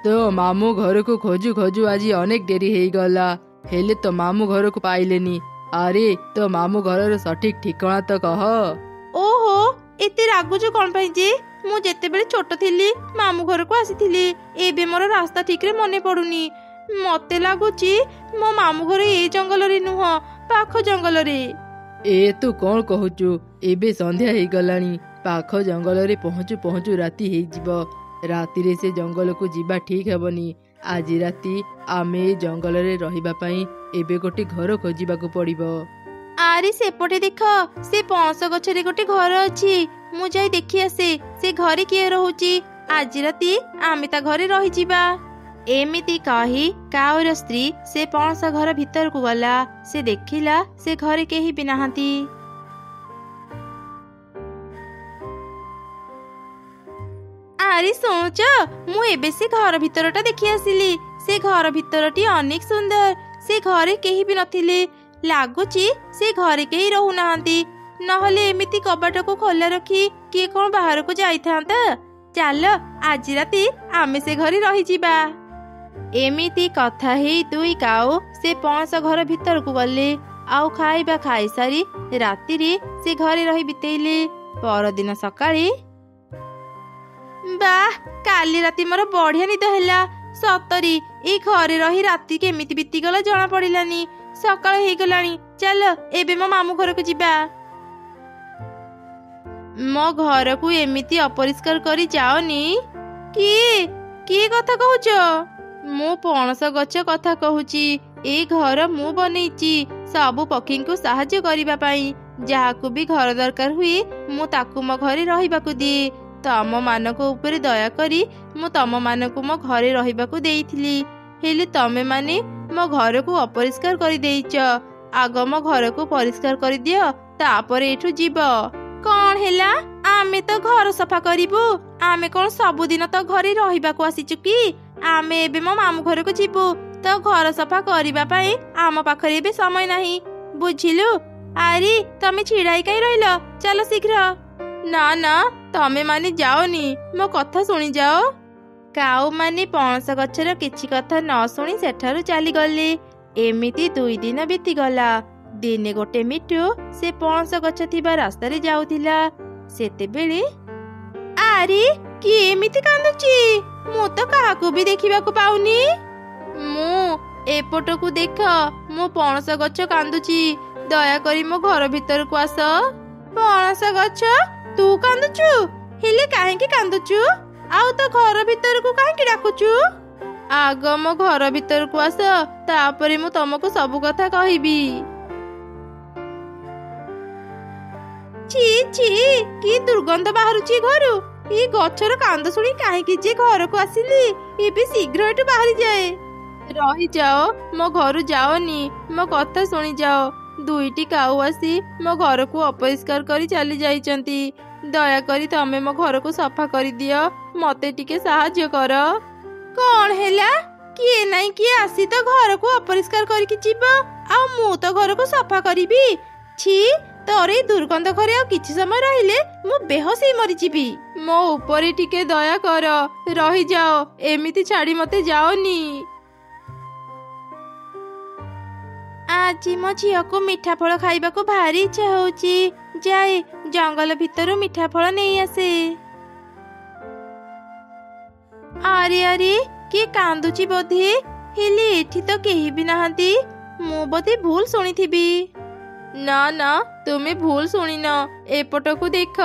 तो मामू घर को खोजु खोजु आज अनेक डेरी हो गला हेले तो मामू घर को पाइलेनी। अरे तो मामू घर सठिक ठिकाना तो कह। ओहो एते रागुज कौन पाई जे मु जेतेबेले छोट थिली मामू घर को आसीथिली एबे मोर रास्ता ठीक रे मने पडुनी। मते लागुची मो मामू घर ए जंगल रे नुह पाख जंगल रे। ए तू कौन कहूचु एबे संध्या हो गलानी पाख जंगल रे पहुँचु पहुँचु राति हो जिवो। राति रे से जंगल को जीवा ठीक हेबनी। आज राति आमे जंगल रे रहिबा पई एबे गोटे घर खोजिबाकू पड़िबो। आरे सेपटे देख से पणस गछरे गोटे घर अछि मु जाई देखि आसे से घरे किए रहूची। आज राति आमे ता घरे रहि जिबा। एमिति कही काउर स्त्री से पणस घर भीतर को गला। से देखिला से घरे केही भी नाहांती। आरे सोच मु एबे से घर भीतरटा देखि आसिली। से घर भीतरटी अनेक सुंदर। से घरे केही भी नथिले लागुची से घरे केही रहू नाहांती। नहले एमिति कबाट को खोला रखी किए कौन बाहर को जाई थांता। चल आज राति आमे से घरे रहि जिबा। एमिति कथा हेई दुई काऊ से पणस घर भीतर को गले। आउ खाइबा खाई सारी राति रे से घरे रही बितेइले। परदिन सकाळे बाह काली राति मोर बढ़िया निद हैला। सतरी ए घरे रही राति केमिति बीतीगला जना पड़िलानी। सकाळ हेई गलानी। चल एबे मो मामू घर को जिबा। मो घर को एमिति अपरिष्कार करी जाओनी। किए कथा कहूच? मु पणस गछ कथा कहूची। ए घर मु बनैची सबु पक्षी को साहाଯ୍य करिबा पई। जाहाकू भी घर दरकार हुए मु ताकू मो घरे रहिबाकू दिए। तम मानको ऊपर दया करी मु तम मानको मो घरे रहिबाकू देइथिली। हेले तमे माने मो घर को अपरिष्कार करी देइच। आग मो घर को परिष्कार करी दियो तापर एठू जीव। कौन हेला आमे तो घर सफा करिबू। आमे कौन सबुदिन तो घरे रहिबाकू आसीचु कि? आमे एबे मो मामू घर को जीवू तो घर सफा करिबा पई आम पाखरे एबे समय नाही बुझिलु। आरी तमे छिड़ाई काई रहिलो चलो शीघ्र। ना ना तमे माने जाओनी मो कथा सुनी जाओ। काऊ माने पणस गछर किछि कथा न सुनी सेठारु चली गले। एमिति 2 दिन बीती गला। दिने गोटे मिठू से पणस गछ थिबा रास्ता रे जाउथिला। सेतेबेले आरे कि एमिति कांदुची मु तो काहाकू भी देखिबाकू पाउनी। मु एपटकू देख मो पणस गछ कांदुची। दया करी मो घर भीतर को आस। पणस गछ तू कांदुचु हेले काहेकि कांदुचु? आउ तो घर भीतर को काहेकि डाकुचु? आग मो घर भीतर को आस तापरे मु तुमको सब कथा कहिबी। छी छी की दुर्गंध बाहरुची घरु। ई गछर कांद सुनी काहेकि जे घर को आसिली एबे शीघ्र एटु बाहरी जाए। रही जाओ मो घर जाओनी मो कथा सुनी जाओ। 2टी काऊ आसी मो घर को अपरिष्कार करी चली जाइचंती। दया करी तमे मो घर को सफा करी दियो मते टिके साहाଯ୍य कर। कौन हेला किए नहीं किए आसी तो घर को अपरिष्कार करिकी जीव। आ मु तो घर को सफा करिबी। छी तोरे दुर्गंध घरे आ किछि समय रहिले मु बेहोश ही मरि जीवी। मो ऊपर टिके दया कर रही जाओ एमिति छाड़ी मते जाओनी। आज मो झील को मीठा फल खाइबा को भारी इच्छा होची। जाए जंगल भीतर मीठा फल नहीं आसे। अरे अरे किए कांदुची बोधे हेले एठी तो केही भी नाहांती। मु बोधे भूल सुनिथिबी। ना ना तुमे भूल सुनी न। एपटकू देख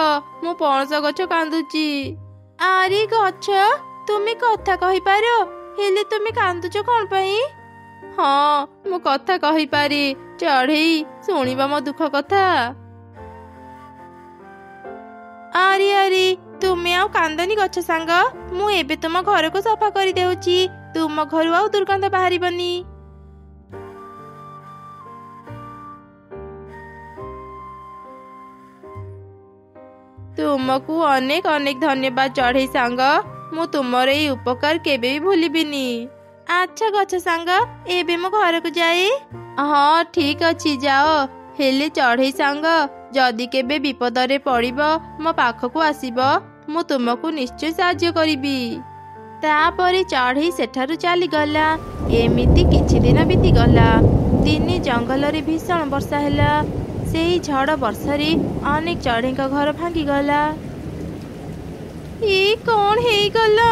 मु पणस गछ कांदुची। आरे गछ तुमे कथा कहि पारो हेले तुमे कांदुच कोन पई? हाँ मु कथा कहि पारी चढ़ई सुनिबा मो दुख कथा। अरे अरे तुमे आउ कांदनी गछ सांग मु एबे तुम घर को सफा करी देउची। तुम घर आउ दुर्गंध बाहरिबनी। तुमको अनेक अनेक धन्यवाद चढ़ई सांग। मु तुमर ए उपकार केबे भी भूलिबिनी। अच्छा गछ सांग एबे मो घर को जाए। हाँ ठीक अछि जाओ। हेले चढ़ई सांग जदि केबे विपद रे पड़िबो मो पाखकू आसीबो मु तुमको निश्चय साहाଯ୍य करिबी। ତାପରେ ଚଢ଼େଇ ସେଠାରୁ ଚାଲିଗଲା। ଏମିତି କିଛି ଦିନ ବିତିଗଲା। ଦିନେ ଜଙ୍ଗଲରେ ଭୀଷଣ ବର୍ଷା ହେଲା। ସେହି ଝଡ଼ ବର୍ଷାରେ ଅନେକ ଚଢ଼େଇଙ୍କ ଘର ଭାଙ୍ଗିଗଲା। କ'ଣ ହେଇଗଲା?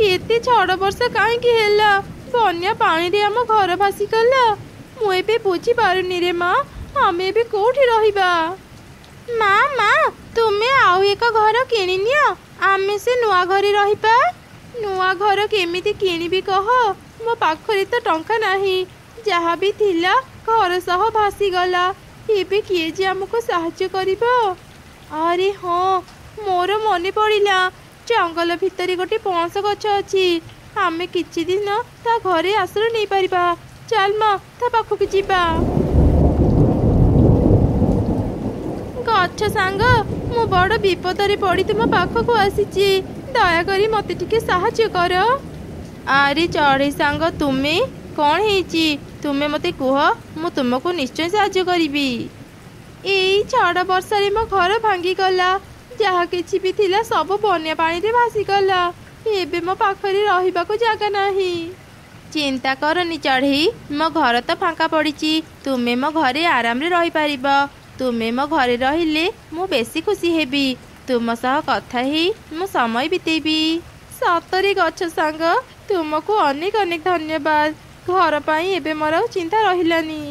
ଏତେ ଝଡ଼ ବର୍ଷା କାହିଁକି ହେଲା? ବନ୍ୟା ପାଣିରେ ଆମ ଘର ଭାସିଗଲା। ମୁଁ ଏବେ ବୁଝିପାରୁନି ରେ ମା, ଆମେ ଏବେ କୋଉଠି ରହିବା? ମା ତୁମେ ଆଉ ଏକ ଘର କିଣିନିଅ, ଆମେ ସେ ନୂଆ ଘରେ ରହିବା। ନୂଆ ଘର କେମିତି କିଣିବି କହ? ମୋ ପାଖରେ ତ ଟଙ୍କା ନାହିଁ। ଯାହା ବି ଥିଲା ଘର ସହ ଭାସିଗଲା। ଏବେ କିଏ ଯେ ଆମକୁ ସାହାଯ୍ୟ କରିବ? ଆରେ ହଁ, ମୋର ମନେ ପଡ଼ିଲା। ଜଙ୍ଗଲ ଭିତରେ ଗୋଟେ ପଣସ ଗଛ ଅଛି। ଆମେ କିଛି ଦିନ ତା ଘରେ ଆଶ୍ରୟ ନେଇପାରିବା। ଚାଲ ମା, ତା ପାଖକୁ ଯିବା। ଗଛ ସାଙ୍ଗ, ମୁଁ ବଡ଼ ବିପଦରେ ପଡ଼ି ତୁମ ପାଖକୁ ଆସିଛି। ଦୟାକରି ମୋତେ ଟିକେ ସାହାଯ୍ୟ କର। ଆରେ ଚଢ଼େଇ ସାଙ୍ଗ, ତୁମେ? କ'ଣ ହେଇଛି? ତୁମେ ମୋତେ କୁହ, ମୁଁ ତୁମକୁ ନିଶ୍ଚୟ ସାହାଯ୍ୟ କରିବି। ଏଇ ଝଡ଼ ବର୍ଷାରେ ମୋ ଘର ଭାଙ୍ଗିଗଲା। ଯାହା କିଛି ବି ଥିଲା ସବୁ ବନ୍ୟା ପାଣିରେ ଭାସିଗଲା। ଏବେ ମୋ ପାଖରେ ରହିବାକୁ ଜାଗା ନାହିଁ। ଚିନ୍ତା କରନି ଚଢ଼େଇ, ମୋ ଘର ତ ଫାଙ୍କା ପଡ଼ିଛି। ତୁମେ ମୋ ଘରେ ଆରାମରେ ରହିପାରିବ। ତୁମେ ମୋ ଘରେ ରହିଲେ ମୁଁ ବେଶୀ ଖୁସି ହେବି। ତୁମ ସହ କଥା ହେଇ ମୁଁ ସମୟ ବିତେଇବି। ସତରେ ଗଛ ସାଙ୍ଗ, ତୁମକୁ ଅନେକ ଅନେକ ଧନ୍ୟବାଦ। ଘର ପାଇଁ ଏବେ ମୋର ଆଉ ଚିନ୍ତା ରହିଲାନି।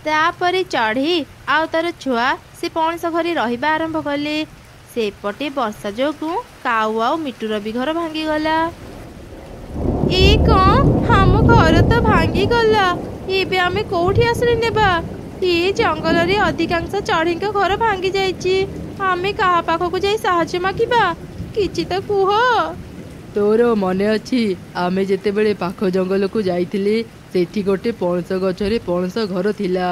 ତାପରେ ଚଢ଼େଇ ଆଉ ତାର ଛୁଆ ସେ ପଣସ ଘରେ ରହିବା ଆରମ୍ଭ କଲେ। ସେପଟେ ବର୍ଷା ଯୋଗୁଁ କାଉ ଆଉ ମିଟୁର ବି ଘର ଭାଙ୍ଗିଗଲା। କ'ଣ? ଆମ ଘର ତ ଭାଙ୍ଗିଗଲା। ଏବେ ଆମେ କୋଉଠି ଆଶ୍ରୟ ନେବା? ଏ ଜଙ୍ଗଲରେ ଅଧିକାଂଶ ଚଢ଼େଇଙ୍କ ଘର ଭାଙ୍ଗି ଯାଇଛି। ଆମେ କାହା ପାଖକୁ ଯାଇ ସାହାଯ୍ୟ ମାଗିବା? କିଛି ତ କୁହ। ତୋର ମନେ ଅଛି ଆମେ ଯେତେବେଳେ ପାଖ ଜଙ୍ଗଲକୁ ଯାଇଥିଲେ, ସେଠି ଗୋଟେ ପଣସ ଗଛରେ ପଣସ ଘର ଥିଲା।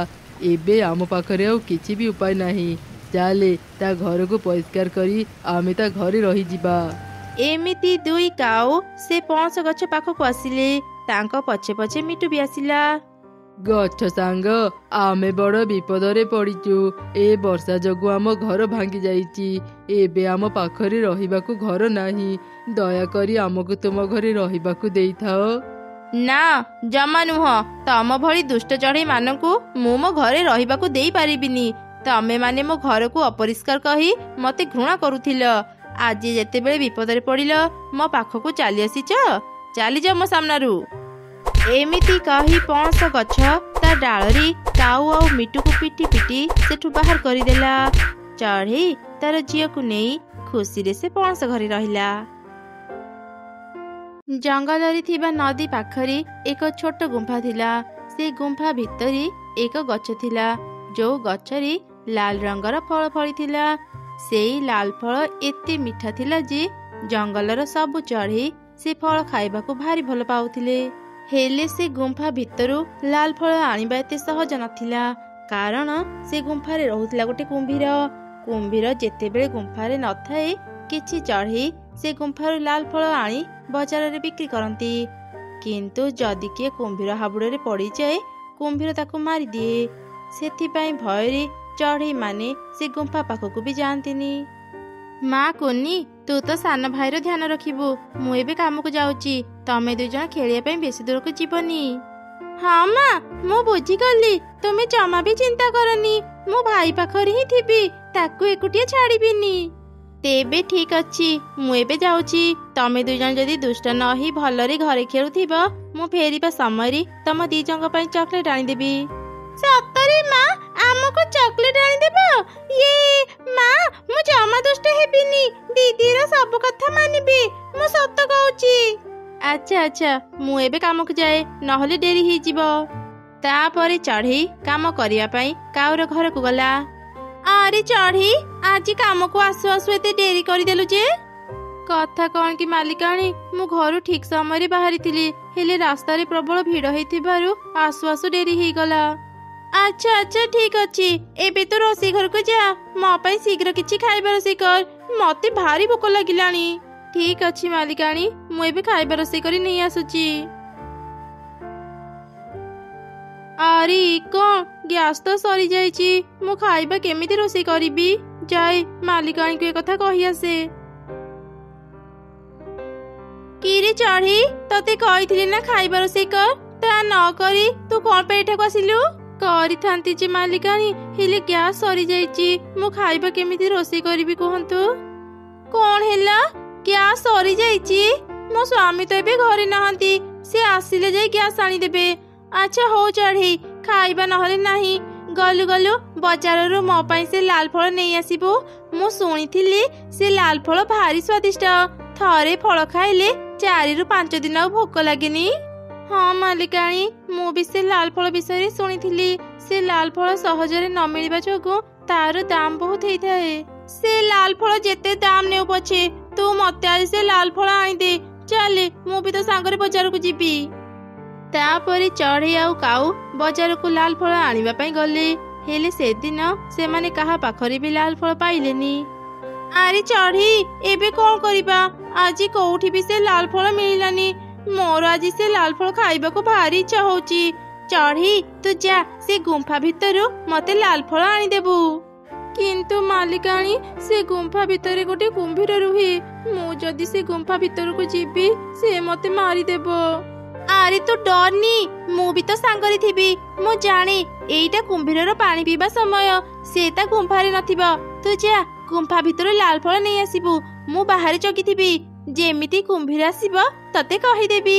ଏବେ ଆମ ପାଖରେ ଆଉ କିଛି ବି ଉପାୟ ନାହିଁ। ଚାଲେ ତା ଘରକୁ ପରିଷ୍କାର କରି ଆମେ ତା ଘରେ ରହିଯିବା। ଏମିତି ଦୁଇ କାଉ ସେ ପଣସ ଗଛ ପାଖକୁ ଆସିଲେ। ତାଙ୍କ ପଛେ ପଛେ ମିଟୁ ବି ଆସିଲା। ଗଛ ସାଙ୍ଗ, ଆମେ ବଡ଼ ବିପଦରେ ପଡ଼ିଛୁ। ଏ ବର୍ଷା ଯୋଗୁଁ ଆମ ଘର ଭାଙ୍ଗି ଯାଇଛି। ଏବେ ଆମ ପାଖରେ ରହିବାକୁ ଘର ନାହିଁ। ଦୟାକରି ଆମକୁ ତୁମ ଘରେ ରହିବାକୁ ଦେଇଥାଅ। ନା, ଜମା ନୁହଁ। ତମ ଭଳି ଦୁଷ୍ଟ ଚଢ଼େଇ ମାନଙ୍କୁ ମୁଁ ମୋ ଘରେ ରହିବାକୁ ଦେଇପାରିବିନି। ତମେ ମାନେ ମୋ ଘରକୁ ଅପରିଷ୍କାର କହି ମୋତେ ଘୃଣା କରୁଥିଲ। ଆଜି ଯେତେବେଳେ ବିପଦରେ ପଡ଼ିଲ, ମୋ ପାଖକୁ ଚାଲି ଆସିଛ। ଚାଲିଯାଅ ମୋ ସାମ୍ନାରୁ। ଏମିତି କହି ପଣସ ଗଛ ତା ଡାଳରେ କାଉ ଆଉ ମିଟୁକୁ ପିଟି ପିଟି ସେଠୁ ବାହାର କରିଦେଲା। ଚଢ଼େଇ ତାର ଝିଅକୁ ନେଇ ଖୁସିରେ ସେ ପଣସ ଘରେ ରହିଲା। ଜଙ୍ଗଲରେ ଥିବା ନଦୀ ପାଖରେ ଏକ ଛୋଟ ଗୁମ୍ଫା ଥିଲା। ସେ ଗୁମ୍ଫା ଭିତରେ ଏକ ଗଛ ଥିଲା, ଯୋଉ ଗଛରେ ଲାଲ ରଙ୍ଗର ଫଳ ଫଳିଥିଲା। ସେଇ ଲାଲ ଫଳ ଏତେ ମିଠା ଥିଲା ଯେ ଜଙ୍ଗଲର ସବୁ ଚଢ଼େଇ ସେ ଫଳ ଖାଇବାକୁ ଭାରି ଭଲ ପାଉଥିଲେ। ହେଲେ ସେ ଗୁମ୍ଫା ଭିତରୁ ଲାଲ ଫଳ ଆଣିବା ଏତେ ସହଜ ନଥିଲା। କାରଣ ସେ ଗୁମ୍ଫାରେ ରହୁଥିଲା ଗୋଟେ କୁମ୍ଭୀର। କୁମ୍ଭୀର ଯେତେବେଳେ ଗୁମ୍ଫାରେ ନଥାଏ, କିଛି ଚଢ଼େଇ ସେ ଗୁମ୍ଫାରୁ ଲାଲ ଫଳ ଆଣି ବଜାରରେ ବିକ୍ରି କରନ୍ତି। କିନ୍ତୁ ଯଦି କିଏ କୁମ୍ଭୀର ହାବୁଡ଼ରେ ପଡ଼ିଯାଏ, କୁମ୍ଭୀର ତାକୁ ମାରିଦିଏ। ସେଥିପାଇଁ ଭୟରେ ଚଢ଼େଇ ମାନେ ସେ ଗୁମ୍ଫା ପାଖକୁ ବି ଯାଆନ୍ତିନି। ମା କୁନି, ତୁ ତ ସାନ ଭାଇର ଧ୍ୟାନ ରଖିବୁ। ମୁଁ ଏବେ କାମକୁ ଯାଉଛି। ତମେ ଦୁଇ ଜଣ ଖେଳିବା ପାଇଁ ବେଶୀ ଦୂରକୁ ଯିବନି। ହଁ ମା, ମୁଁ ବୁଝିଗଲି। ତୁମେ ଜମା ବି ଚିନ୍ତା କରନି। ମୁଁ ଭାଇ ପାଖରେ ହିଁ ଥିବି। ତାକୁ ଏକୁଟିଆ ଛାଡ଼ିବିନି। ତେବେ ଠିକ ଅଛି, ମୁଁ ଏବେ ଯାଉଛି। ତମେ ଦୁଇ ଜଣ ଯଦି ଦୁଷ୍ଟ ନ ହେଇ ଭଲରେ ଘରେ ଖେଳୁଥିବ, ମୁଁ ଫେରିବା ସମୟରେ ତମ ଦି ଜଣଙ୍କ ପାଇଁ ଚକୋଲେଟ ଆଣିଦେବି। ସତରେ ମା, ଆମକୁ ଚକୋଲେଟ ଆଣିଦେବ? ମା, ମୁଁ ଜମା ଦୁଷ୍ଟ ହେବିନି। ଦିଦିର ସବୁ କଥା ମାନିବି। ମୁଁ ସତ କହୁଛି। ଆଚ୍ଛା, ମୁଁ ଏବେ କାମକୁ ଯାଏ, ନହେଲେ ଡେରି ହେଇଯିବ। ତାପରେ ଚଢ଼େଇ କାମ କରିବା ପାଇଁ କାଉର ଘରକୁ ଗଲା। ଆରେ ଚଢ଼େଇ, ଆଜି କାମକୁ ଆସୁ ଆସୁ ଏତେ ଡେରି କରିଦେଲୁ ଯେ? କଥା କ'ଣ କି ମାଲିକାଣୀ, ମୁଁ ଘରୁ ଠିକ ସମୟରେ ବାହାରିଥିଲି। ହେଲେ ରାସ୍ତାରେ ପ୍ରବଳ ଭିଡ଼ ହେଇଥିବାରୁ ଆସୁ ଆସୁ ଡେରି ହେଇଗଲା। ଆଚ୍ଛା ଠିକ ଅଛି। ଏବେ ତ ରୋଷେଇ ଘରକୁ ଯା। ମୋ ପାଇଁ ଶୀଘ୍ର କିଛି ଖାଇବା ରୋଷେଇ କର। ମତେ ଭାରି ଭୋକ ଲାଗିଲାଣି। ଠିକ ଅଛି ମାଲିକାଣୀ, ମୁଁ ଏବେ ଖାଇବା ରୋଷେଇ କରି ନେଇ ଆସୁଛି। ଆରେ କ'ଣ, ଗ୍ୟାସ୍ ତ ସରିଯାଇଛି। ମୁଁ ଖାଇବା କେମିତି ରୋଷେଇ କରିବି? ଯାଏ ମାଲିକାଣୀକୁ ଏ କଥା କହି ଆସେ। କିରେ ଆରେ ଚଢ଼େଇ, ତତେ କହିଥିଲି ନା ଖାଇବା ରୋଷେଇ କର, ତା ନ କରି ତୁ କଣ ପାଇଁ ଏଠାକୁ ଆସିଲୁ? କରିଥାନ୍ତି ଯେ ମାଲିକାଣୀ, ହେଲେ ଗ୍ୟାସ୍ ସରିଯାଇଛି। ମୁଁ ଖାଇବା କେମିତି ରୋଷେଇ କରିବି କୁହନ୍ତୁ? କଣ ହେଲା? ଗ୍ୟାସ୍ ସରିଯାଇଛି? ମୋ ସ୍ୱାମୀ ତ ଏବେ ଘରେ ନାହାନ୍ତି, ସେ ଆସିଲେ ଯାଇ ଗ୍ୟାସ୍ ଆଣିଦେବେ। ଆଚ୍ଛା ହଉ ଚଢ଼େଇ, ଖାଇବା ନହେଲେ ନାହିଁ। ଗଲୁ ଗଲୁ ବଜାରରୁ ମୋ ପାଇଁ ସେ ଲାଲ ଫଳ ନେଇ ଆସିବୁ। ମୁଁ ଶୁଣିଥିଲି ସେ ଲାଲ ଫଳ ଭାରି ସ୍ୱାଦିଷ୍ଟ। ଥରେ ଫଳ ଖାଇଲେ 4 ରୁ 5 ଦିନ ଆଉ ଭୋକ ଲାଗେନି। ହଁ ମାଲିକାଣୀ, ମୁଁ ବି ସେ ଲାଲ ଫଳ ବିଷୟରେ ଶୁଣିଥିଲି। ସେ ଲାଲ ଫଳ ସହଜରେ ନ ମିଳିବା ଯୋଗୁଁ ତାର ଦାମ ବହୁତ ହେଇଥାଏ। ସେ ଲାଲ ଫଳ ଯେତେ ଦାମ ନେଉ ପଛେ ତୁ ମତେ ଆଜି ସେ ଲାଲ ଫଳ ଆଣିଦେ। ଚାଲେ, ମୁଁ ବି ତ ସାଙ୍ଗରେ ବଜାରକୁ ଯିବି। ତାପରେ ଚଢ଼େଇ ଆଉ କାଉ ବଜାରକୁ ଲାଲ ଫଳ ଆଣିବା ପାଇଁ ଗଲେ। ହେଲେ ସେଦିନ ସେମାନେ କାହା ପାଖରେ ବି ଲାଲ ଫଳ ପାଇଲେନି। ଆରେ ଚଢ଼େଇ, ଏବେ କଣ କରିବା? ଆଜି କୋଉଠି ବି ସେ ଲାଲ ଫଳ ମିଳିଲାନି। ମୋର ଆଜି ସେ ଲାଲ ଫଳ ଖାଇବାକୁ ଭାରି ଇଚ୍ଛା ହଉଛି। ଚଢ଼େଇ, ତୁ ଯା ସେ ଗୁମ୍ଫା ଭିତରୁ ମତେ ଲାଲ ଫଳ ଆଣିଦେବୁ। କିନ୍ତୁ ମାଲିକାଣୀ, ସେ ଗୁମ୍ଫା ଭିତରେ ଗୋଟେ କୁମ୍ଭୀର ରୁହେ। ମୁଁ ଯଦି ସେ ଗୁମ୍ଫା ଭିତରକୁ ଯିବି ସେ ମତେ ମାରିଦେବ। ଆରେ ତୁ ଡରନି, ମୁଁ ବି ତ ସାଙ୍ଗରେ ଥିବି। ମୁଁ ଜାଣେ ଏଇଟା କୁମ୍ଭୀରର ପାଣି ପିଇବା ସମୟ, ସେ ତା ଗୁମ୍ଫାରେ ନଥିବ। ତୁ ଯା ଗୁମ୍ଫା ଭିତରୁ ଲାଲ ଫଳ ନେଇ ଆସିବୁ। ମୁଁ ବାହାରେ ଜଗିଥିବି, ଯେମିତି କୁମ୍ଭୀର ଆସିବ ତତେ କହିଦେବି।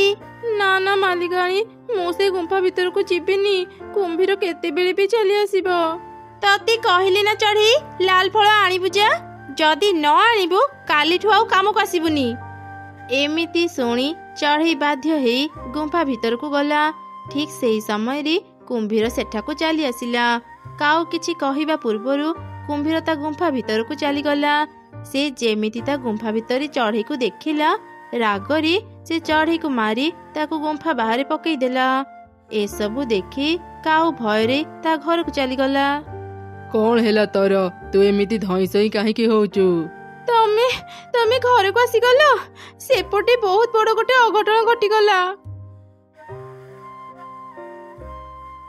ନା ନା ମାଲିକାଣୀ, ମୁଁ ସେ ଗୁମ୍ଫା ଭିତରକୁ ଯିବିନି। କୁମ୍ଭୀର କେତେବେଳେ ବି ଚାଲି ଆସିବ। ତତେ କହିଲି ନା ଚଢ଼େଇ, ଲାଲ ଫଳ ଆଣିବୁ ଯା। ଯଦି ନ ଆଣିବୁ କାଲିଠୁ ଆଉ କାମକୁ ଆସିବୁନି। ଏମିତି ଶୁଣି ଚଢ଼େଇ ବାଧ୍ୟ ହେଇ ଗୁମ୍ଫା ଭିତରକୁ ଗଲା। ଠିକ୍ ସେହି ସମୟରେ କୁମ୍ଭୀର ସେଠାକୁ ଚାଲି ଆସିଲା। କାଉ କିଛି କହିବା ପୂର୍ବରୁ କୁମ୍ଭୀର ତା ଗୁମ୍ଫା ଭିତରକୁ ଚାଲିଗଲା। ସେ ଯେମିତି ତା ଗୁମ୍ଫା ଭିତରେ ଚଢ଼େଇକୁ ଦେଖିଲା, ରାଗରେ ସେ ଚଢ଼େଇକୁ ମାରି ତାକୁ ଗୁମ୍ଫା ବାହାରେ ପକେଇଦେଲା। ଏସବୁ ଦେଖି କାଉ ଭୟରେ ତା ଘରକୁ ଚାଲିଗଲା। କଣ ହେଲା ତୋର? ତୁ ଏମିତି ଧଇଁ ସଇଁ କାହିଁକି ହଉଛୁ? ତମେ ଘରକୁ ଆସିଗଲ? ସେପଟେ ବହୁତ ବଡ ଗୋଟେ ଅଘଟଣ ଘଟିଗଲା।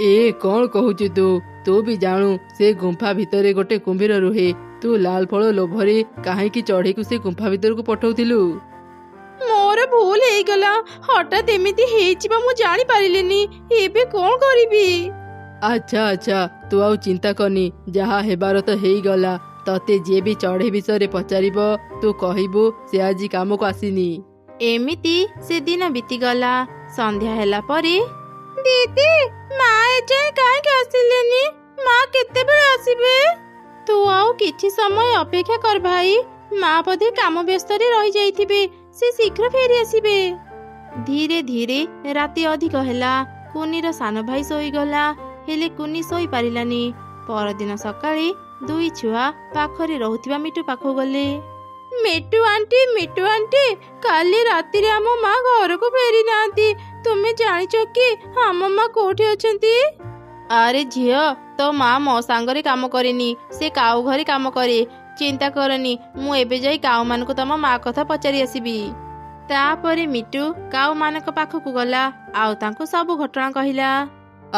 ଏ କଣ କହୁଛୁ ତୁ? ତୁ ବି ଜାଣୁ ସେ ଗୁମ୍ଫା ଭିତରେ ଗୋଟେ କୁମ୍ଭୀର ରୁହେ। ତୁ ଲାଲ ଫଳ ଲୋଭରେ କାହିଁକି ଚଢ଼େଇକୁ ସେ ଗୁମ୍ଫା ଭିତରକୁ ପଠଉଥିଲୁ? ମୋର ଭୁଲ ହେଇଗଲା, ହଠାତ୍ ଏମିତି ହେଇଯିବ ମୁଁ ଜାଣିପାରିଲିନି। ଏବେ କଣ କରିବି? ଆଚ୍ଛା ଆଚ୍ଛା, ତୁ ଆଉ ଚିନ୍ତା କରନି, ଯାହା ହେବାର ତ ହେଇଗଲା। ତତେ ଯିଏ ବି ଚଢ଼େଇ ବିଷୟରେ ପଚାରିବ ତୁ କହିବୁ ସେ ଆଜି କାମକୁ ଆସିନି। ଏମିତି ସେଦିନ ବିତିଗଲା। ସନ୍ଧ୍ୟା ହେଲା ପରେ, ଦିଦି, ମା ଏଯାଏଁ କାହିଁକି ଆସିଲେନି? ମା କେତେବେଳେ ଆସିବେ? ତୁ ଆଉ କିଛି ସମୟ ଅପେକ୍ଷା କର ଭାଇ। ମା ବୋଧେ କାମ ବ୍ୟସ୍ତରେ ରହିଯାଇଥିବେ, ସେ ଶୀଘ୍ର ଫେରି ଆସିବେ। ଧୀରେ ଧୀରେ ରାତି ଅଧିକ ହେଲା। କୁନିର ସାନ ଭାଇ ଶୋଇଗଲା, ହେଲେ କୁନି ଶୋଇପାରିଲାନି। ପରଦିନ ସକାଳେ ଦୁଇ ଛୁଆ ପାଖରେ ରହୁଥିବା ମିଟୁ ପାଖକୁ ଗଲେ। ମିଟୁ ଆଣ୍ଟି, କାଲି ରାତିରେ ଆମ ମା ଘରକୁ ଫେରି ନାହାନ୍ତି। ତୁମେ ଜାଣିଛ କି ଆମ ମା କୋଉଠି ଅଛନ୍ତି? ଆରେ ଝିଅ, ତୋ ମା ମୋ ସାଙ୍ଗରେ କାମ କରେନି, ସେ କାଉ ଘରେ କାମ କରେ। ଚିନ୍ତା କରନି, ମୁଁ ଏବେ ଯାଇ କାଉ ମାନଙ୍କୁ ତମ ମା କଥା ପଚାରି ଆସିବି। ତାପରେ ମିଟୁ କାଉ ମାନଙ୍କ ପାଖକୁ ଗଲା ଆଉ ତାଙ୍କୁ ସବୁ ଘଟଣା କହିଲା।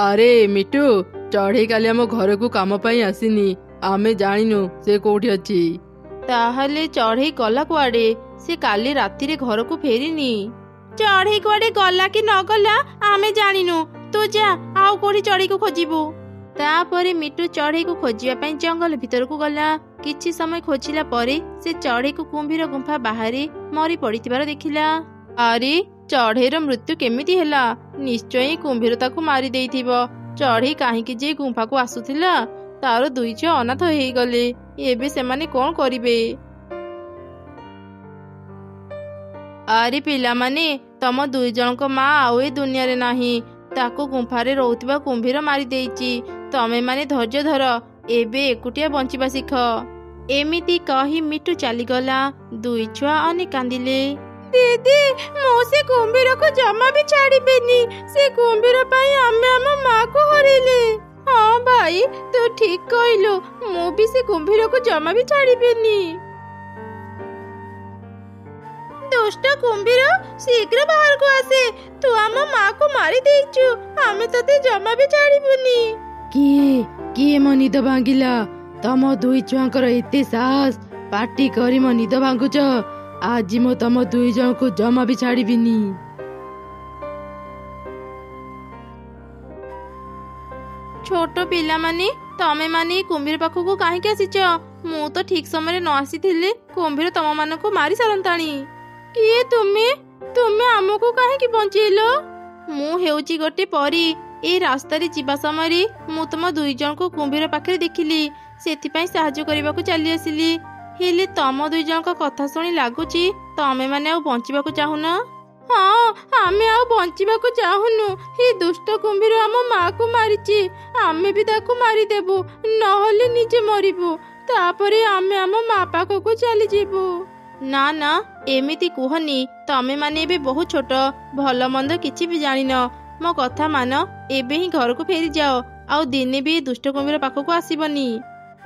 ଆରେ ମିଟୁ, ଚଢ଼େଇ କାଲି ଆମ ଘରକୁ କାମ ପାଇଁ ଆସିନି। ଆମେ ଜାଣିନୁ ସେ କୋଉଠି ଅଛି। ତାହେଲେ ଚଢ଼େଇ ଗଲା କୁଆଡେ? ସେ କାଲି ରାତିରେ ଘରକୁ ଫେରିନି। ଚଢ଼େଇ କୁଆଡେ ଗଲା କି ନ ଗଲା ଆମେ ଜାଣିନୁ। ତୁ ଯା ଆଉ କୋଉଠି ଚଢ଼େଇକୁ ଖୋଜିବୁ। ତାପରେ ମିଟୁ ଚଢ଼େଇକୁ ଖୋଜିବା ପାଇଁ ଜଙ୍ଗଲ ଭିତରକୁ ଗଲା। କିଛି ସମୟ ଖୋଜିଲା ପରେ ସେ ଚଢ଼େଇକୁ କୁମ୍ଭୀର ଗୁମ୍ଫା ବାହାରେ ମରି ପଡିଥିବାର ଦେଖିଲା। ଆରେ ଚଢ଼େଇର ମୃତ୍ୟୁ କେମିତି ହେଲା? ନିଶ୍ଚୟ କୁମ୍ଭୀର ତାକୁ ମାରି ଦେଇଥିବ। ଚଢ଼େଇ କାହିଁକି ଯେ ଗୁମ୍ଫାକୁ ଆସୁଥିଲା? ତାର ଦୁଇ ଛୁଆ ଅନାଥ ହେଇଗଲେ, ଏବେ ସେମାନେ କଣ କରିବେ? ଆରେ ପିଲାମାନେ, ତମ ଦୁଇ ଜଣଙ୍କ ମା ଆଉ ଏ ଦୁନିଆରେ ନାହିଁ। ତାକୁ ଗୁମ୍ଫାରେ ରହୁଥିବା କୁମ୍ଭୀର ମାରି ଦେଇଛି। ତମେ ମାନେ ଧୈର୍ଯ୍ୟ ଧର, ଏବେ ଏକୁଟିଆ ବଞ୍ଚିବା ଶିଖ। ଏମିତି କହି ମିଟୁ ଚାଲିଗଲା। ଦୁଇ ଛୁଆ ଅନେକ କାନ୍ଦିଲେ। ଦିଦି, ମୁଁ ସେ କୁମ୍ଭୀରକୁ ଜମା ବି ଛାଡ଼ିବେନି। ସେ କୁମ୍ଭୀର ପାଇଁ ଆମେ ଆମ ମାକୁ ହରେଇଲେ। ହଁ ଭାଇ, ତୁ ଠିକ କହିଲୁ, ମୁଁ ବି ସେ କୁମ୍ଭୀରକୁ ଜମା ବି ଛାଡ଼ିବେନି। ଦୁଷ୍ଟ କୁମ୍ଭୀର, ଶୀଘ୍ର ବାହାରକୁ ଆସେ। ତୁ ଆମ ମାକୁ ମାରି ଦେଇଛୁ, ଆମେ ତତେ ଜମା ବି ଛାଡ଼ିବୁନି। କିଏ ମୋ ନିଦ ଭାଙ୍ଗିଲା? ତମ ଦୁଇ ଛୁଆଙ୍କର ଏତେ ସାହସ? ପାଟି କରି ମୋ ନିଦ ଭାଙ୍ଗୁଛ? ଆଜି ମୁଁ ତମ 2 ଜଣଙ୍କୁ ଜମା ବି ଛାଡ଼ିବିନି। ଛୋଟ ପିଲାମାନେ ତମେ ମାନେ କୁମ୍ଭୀର ପାଖକୁ କାହିଁକି ଆସିଛ? ମୁଁ ତ ଠିକ ସମୟରେ ନ ଆସିଥିଲି କୁମ୍ଭୀର ତମ ମାନଙ୍କୁ ମାରି ସାରନ୍ତାଣି। କିଏ ତୁମେ? ତୁମେ ଆମକୁ କାହିଁକି ବଞ୍ଚେଇଲ? ମୁଁ ହେଉଛି ଗୋଟେ ପରୀ। ଏ ରାସ୍ତାରେ ଯିବା ସମୟରେ ମୁଁ ତମ 2 ଜଣଙ୍କୁ କୁମ୍ଭୀର ପାଖରେ ଦେଖିଲି, ସେଥିପାଇଁ ସାହାଯ୍ୟ କରିବାକୁ ଚାଲି ଆସିଲି। ହେଲେ ତମ 2 ଜଣଙ୍କ କଥା ଶୁଣି ଲାଗୁଛି ତମେ ମାନେ ଆଉ ବଞ୍ଚିବାକୁ ଚାହୁଁନ। ହଁ, ଆମେ ଆଉ ବଞ୍ଚିବାକୁ ଚାହୁଁନୁ। ଏ ଦୁଷ୍ଟ କୁମ୍ଭୀର ଆମ ମାକୁ ମାରିଛି, ଆମେ ବି ତାକୁ ମାରିଦେବୁ, ନହେଲେ ନିଜେ ମରିବୁ। ତାପରେ ଆମେ ଆମ ମା ପାଖକୁ ଚାଲିଯିବୁ। ନା ନା, ଏମିତି କୁହନି। ତମେ ମାନେ ଏବେ ବହୁତ ଛୋଟ, ଭଲ ମନ୍ଦ କିଛି ବି ଜାଣିନ। ମୋ କଥା ମାନ, ଏବେ ହିଁ ଘରକୁ ଫେରିଯାଅ, ଆଉ ଦିନେ ବି ଦୁଷ୍ଟ କୁମ୍ଭୀର ପାଖକୁ ଆସିବନି।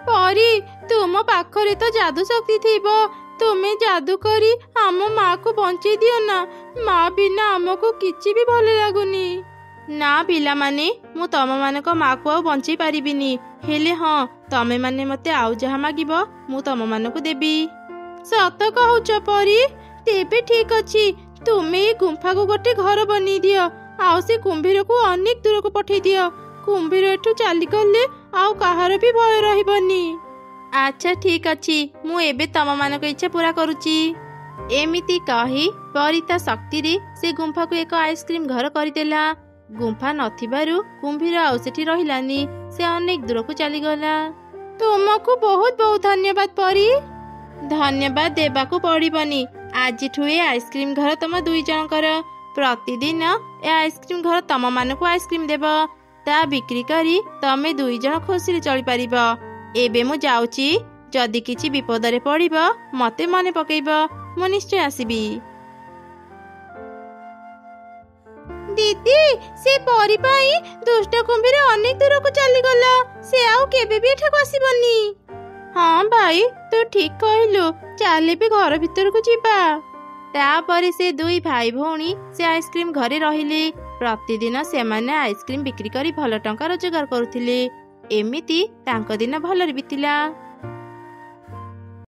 ପରୀ, ତୁମ ପାଖରେ ତ ଯାଦୁ ଶକ୍ତି ଥିବ। ତୁମେ ଯାଦୁ କରି ଆମ ମାକୁ ବଞ୍ଚେଇ ଦିଅ ନା। ମା ବିନା ଆମକୁ କିଛି ବି ଭଲ ଲାଗୁନି। ନା ପିଲାମାନେ, ମୁଁ ତମମାନଙ୍କ ମାକୁ ଆଉ ବଞ୍ଚେଇ ପାରିବିନି। ହେଲେ ହଁ, ତମେ ମାନେ ମତେ ଆଉ ଯାହା ମାଗିବ ମୁଁ ତମମାନଙ୍କୁ ଦେବି। ସତ କହୁଛ ପରୀ? ତେବେ ଠିକ ଅଛି, ତୁମେ ଏ ଗୁମ୍ଫାକୁ ଗୋଟେ ଘର ବନେଇ ଦିଅ, ଆଉ ସେ କୁମ୍ଭୀରକୁ ଅନେକ ଦୂରକୁ ପଠେଇ ଦିଅ। କୁମ୍ଭୀର ଏଠୁ ଚାଲିଗଲେ ଆଉ କାହାର ବି ଭୟ ରହିବନି। ଆଚ୍ଛା ଠିକ ଅଛି, ମୁଁ ଏବେ ତମମାନଙ୍କ ଇଚ୍ଛା ପୂରା କରୁଛି। ଏମିତି କହି ପରୀ ତା ଶକ୍ତିରେ ସେ ଗୁମ୍ଫାକୁ ଏକ ଆଇସ୍କ୍ରିମ ଘର କରିଦେଲା। ଗୁମ୍ଫା ନଥିବାରୁ କୁମ୍ଭୀର ଆଉ ସେଠି ରହିଲାନି, ସେ ଅନେକ ଦୂରକୁ ଚାଲିଗଲା। ତୁମକୁ ବହୁତ ବହୁତ ଧନ୍ୟବାଦ ପରୀ। ଧନ୍ୟବାଦ ଦେବାକୁ ପଡ଼ିବନି। ଆଜିଠୁ ଏ ଆଇସ୍କ୍ରିମ ଘର ତମ 2 ଜଣଙ୍କର। ପ୍ରତିଦିନ ଏ ଆଇସ୍କ୍ରିମ ଘର ତମମାନଙ୍କୁ ଆଇସ୍କ୍ରିମ ଦେବ। ତା ବିକ୍ରି କରି ତମେ 2 ଜଣ ଖୁସିରେ ଚଳିପାରିବ। ଏବେ ମୁଁ ଯାଉଛି, ଯଦି କିଛି ବିପଦରେ ପଡ଼ିବ ମତେ ମନେ ପକେଇବ, ମୁଁ ନିଶ୍ଚୟ ଆସିବି। ଦିଦି, ସେ ପରୀ ପାଇଁ ଦୁଷ୍ଟ କୁମ୍ଭୀର ଅନେକ ଦୂରକୁ ଚାଲିଗଲା। ସେ ଆଉ କେବେ ବି ଏଠାକୁ ଆସିବନି। ହଁ ଭାଇ, ତୁ ଠିକ କହିଲୁ। ଚାଲେ ବି ଘର ଭିତରକୁ ଯିବା। ତାପରେ ସେ 2 ଭାଇ ଭଉଣୀ ସେ ଆଇସ୍କ୍ରିମ ଘରେ ରହିଲେ। ପ୍ରତିଦିନ ସେମାନେ ଆଇସ୍କ୍ରିମ ବିକ୍ରି କରି ଭଲ ଟଙ୍କା ରୋଜଗାର କରୁଥିଲେ। ଏମିତି ତାଙ୍କ ଦିନ ଭଲରେ ବିତିଲା।